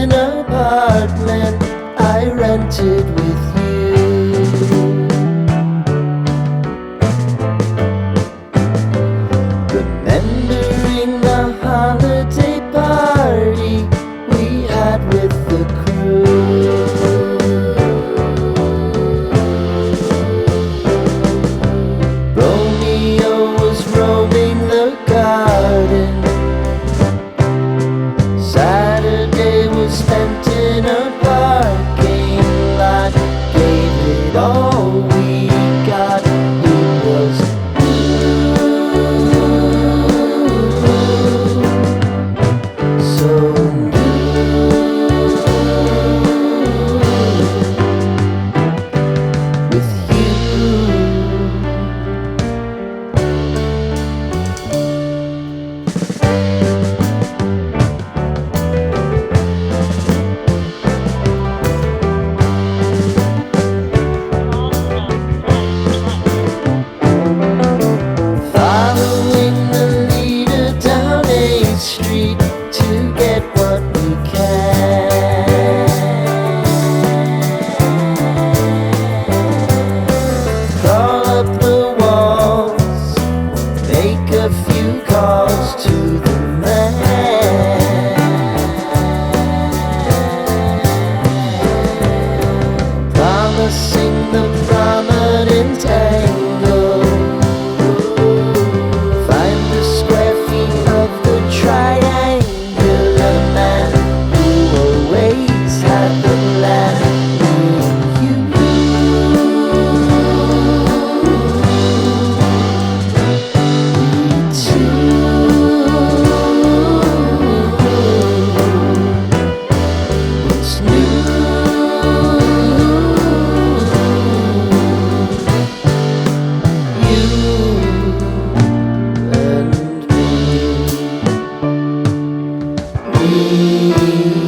an apartment I rented with you. Remembering the holiday party we had with the crew. Romeo was roaming the garden. Saturday was spent in a parking lot. Gave it all we got. It was so with you. Following the leader down 8th Street to get what we can. Crawl up the walls, make a few calls to the man. Promising the prominent angle. Find the square feet of the triangular man who always had the plan. What's new? You and me.